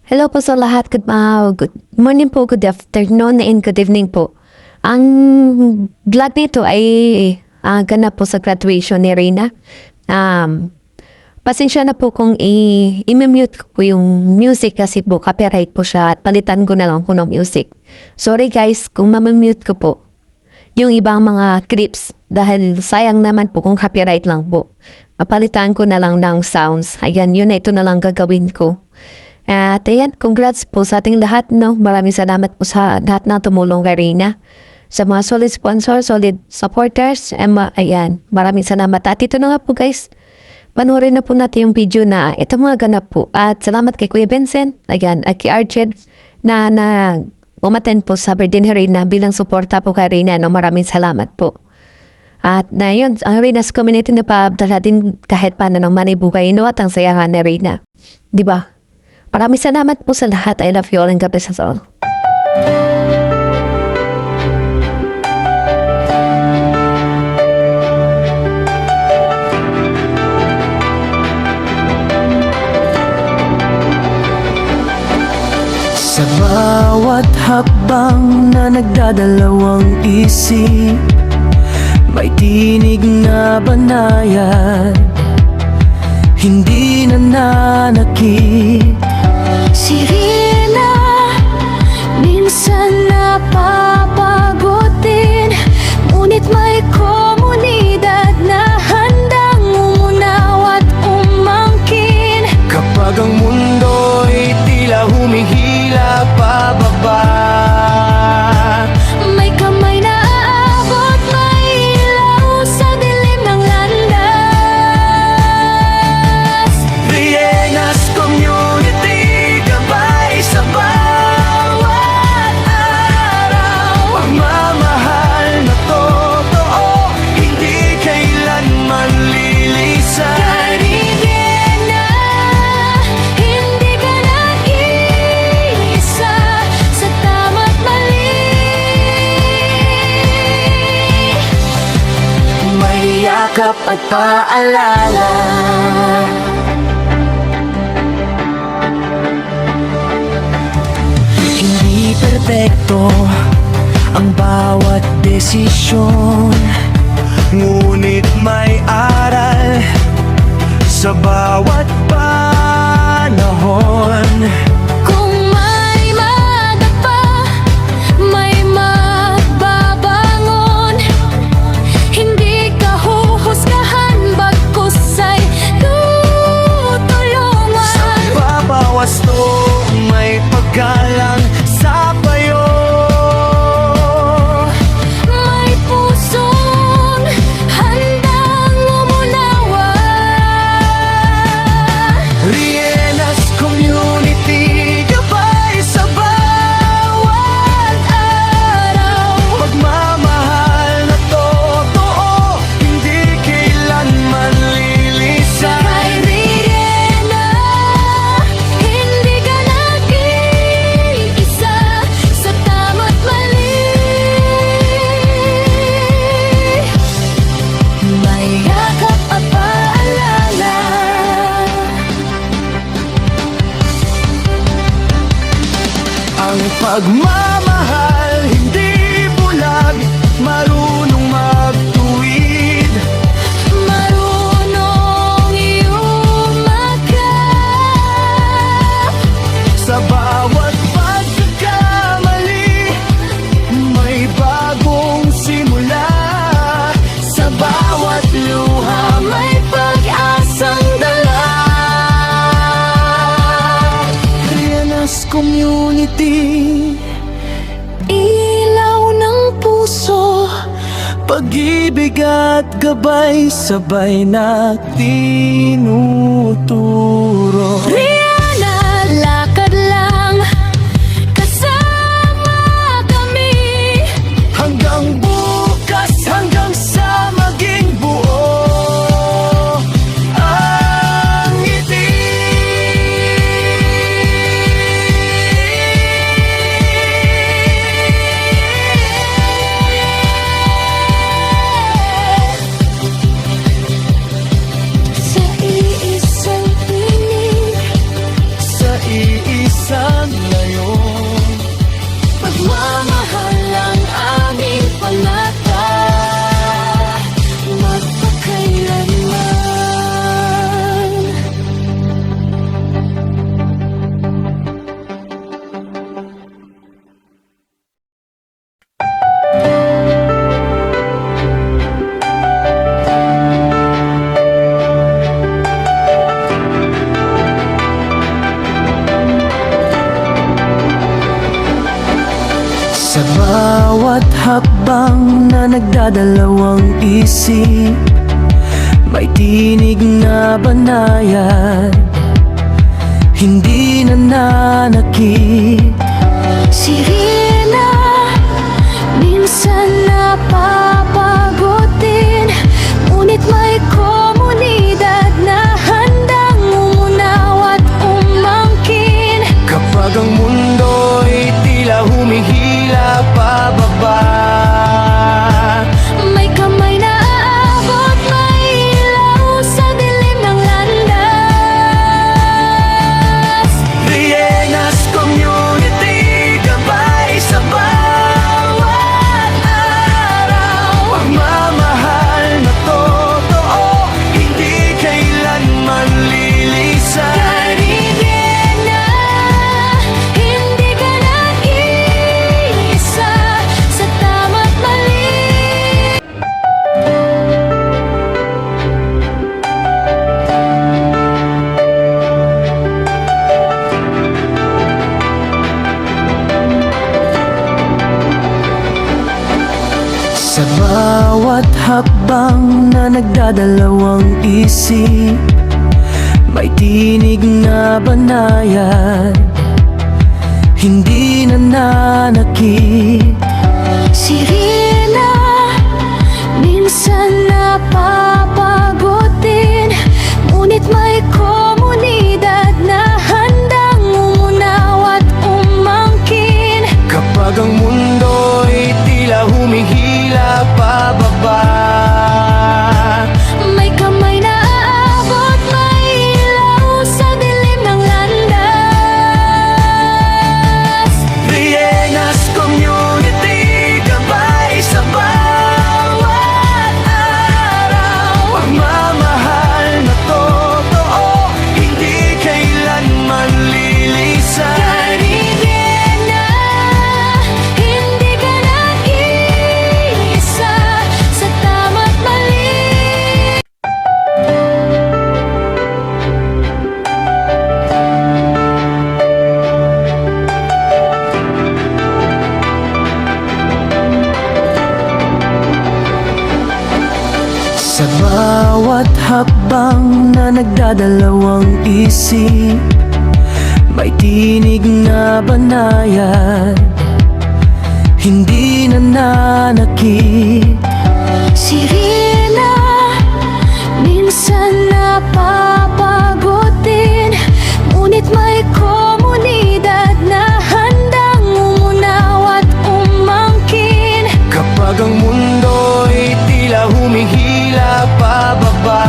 Hello po sa lahat. Good morning po, good afternoon, and good evening po. Ang vlog nito ay ganap po sa graduation ni Reyna. Pasensya na po kung i-mute ko po yung music kasi po copyright po siya at palitan ko na lang po ng music. Sorry guys kung mamamute ko po yung ibang mga clips dahil sayang naman po kung copyright lang po. Palitan ko na lang ng sounds. Ayan, ito na lang gagawin ko. At ayan, congrats po sa ating lahat, no? Maraming salamat po sa lahat na tumulong kay Reyna. Sa mga solid sponsors, solid supporters, ayan, maraming salamat. At ito na nga po guys, panoorin na po natin yung video na ito mga ganap po. At salamat kay Kuya Vincent, ayan, at kay Arched na umaten po sa birthday ni Reyna bilang suporta po kay Reyna, no? Maraming salamat po. At na yun, ang Reyna's community na paabdala din kahit paano ng manibugay, no? At ang sayangan ni Reyna. Diba? Maraming salamat po sa lahat. I love you all and God bless us all. Sa bawat hakbang na nagdadalawang isip, may tinig na banayad, hindi nananakit. Si Reyna, minsan napapagutin, ngunit may komunidad na handang umunaw at umangkin. Kapag ang mundo'y tila humihila pababa, May kamay na aabot, may ilaw sa dilim ng landas. Reyna's community, gabay sa bawat araw. Pagmamahal na totoo, hindi kailanman lilisan. Kay Reyna, hindi ka nag-iisa sa tama't mali. May yakap at paalala. Hindi perpekto ang bawat desisyon, ngunit may aral sa bawat panahon. Kung may madapa, may mababangon. Hindi ka huhusgahan, bagkus ay tutulungan. Papawasto, may paggalang sa payo. May pusong handang umunawa. Reyna's community, gabay sa bawat araw. Pagmamahal na totoo, hindi kailanman lilisan. Kay Reyna, hindi ka nag-iisa sa tama't mali. May yakap at paalala. Ang pagmamahal, hindi bulag, marunong magtuwid. Marunong yumakap. Sa bawat pagkakamali, may bagong simula. Sa bawat luha, may pag-asang dala. Reyna's community, Ilaw ng puso, pag-ibig at gabay, sabay na tinuturo. Reyna, lakad lang, kasama kami. Hanggang bukas, hanggang sa maging buo ang ngiti. Sa iisang pinig, bawat hakbang na nagdadalawang isip, may tinig na banayad, hindi nananakit. Sirena, minsan napapagutin, ngunit may komunidad na handang umunaw at umangkin. Kapag ang mundo'y tila humihila pababa, May kamay na aabot, may ilaw sa dilim ng landas. Rienas Community, gabay sa bawat araw. Pagmamahal na totoo, hindi kailanman lilisan. Karigena, hindi ka nag-iisa sa tama't mali. Sa bawat hakbang na nagdadalawang isip, may tinig na banayad, hindi nananakit. Sirena, minsan napapagutin, ngunit may komunidad na handang umunaw at umangkin. Kapag ang mundo'y tila humihila pababa, May kamay na aabot, may ilaw sa dilim ng landas. Rienas Community, gabay sa bawat araw. Pagmamahal na totoo, hindi kailanman lilisan. Karigena, hindi ka nag-iisa sa tama't mali. Sa bawat hakbang na nagdadalawang isip, may tinig na banayad, hindi nananakit. Sirena, minsan napapagutin, ngunit may komunidad na handang umunaw at umangkin. Kapag ang mundo'y tila humihila pababa,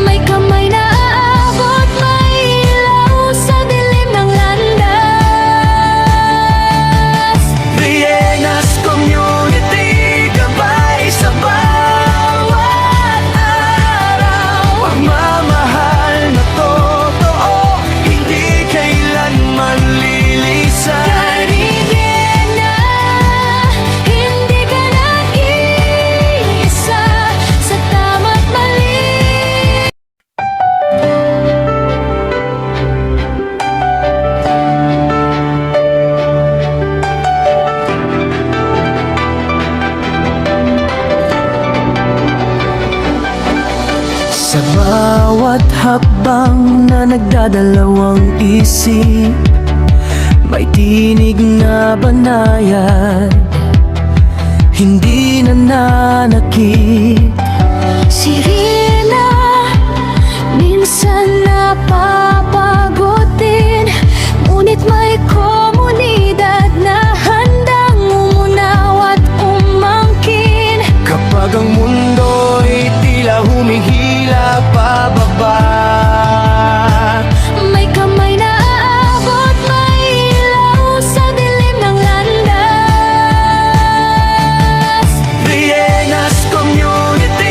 May kamay na aabot, may ilaw sa dilim ng landas. Rienas Community, gabay sa bawat araw. Pagmamahal na totoo, hindi kailanman lilisan. Karigena, hindi ka nag-iisa sa tama't mali. Sa bawat hakbang na nagdadalawang isip, may tinig na banayad, hindi nananakit. Sirena, minsan napapagutin, ngunit may komunidad na handang umunaw at umangkin. Kapag ang mundo'y tila humihila pababa, May kamay na aabot, may ilaw sa dilim ng landas. Rienas Community,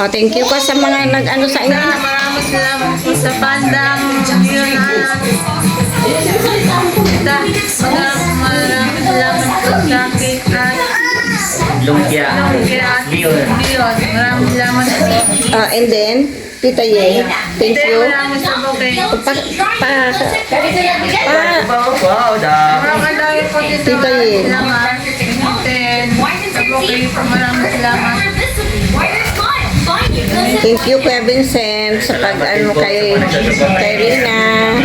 Oh, thank you po sa mga nag-ano sa inyo. Maraming salamat po sa pandang yun maraming salamat po sa kita. Lumpia. Maraming salamat po. And then, Tita Ye, thank you. Maraming salamat po. Wow, da. Maraming dahil po dito. Tita Ye. Salamat. Then, sa bukay po maraming salamat. Thank you, Kuya Vincent, sa pag-ano kay Rina.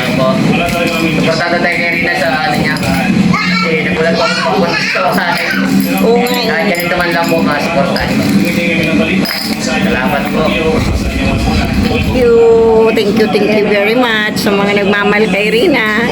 Supportado tayo kay Rina sa ano niya. Kasi nagulat ko ako pumunta sa bahay. Oo nga eh. Kahit ganito man lang po masuportahan ko. Salamat po. Thank you very much sa mga nagmamahal kay Rina.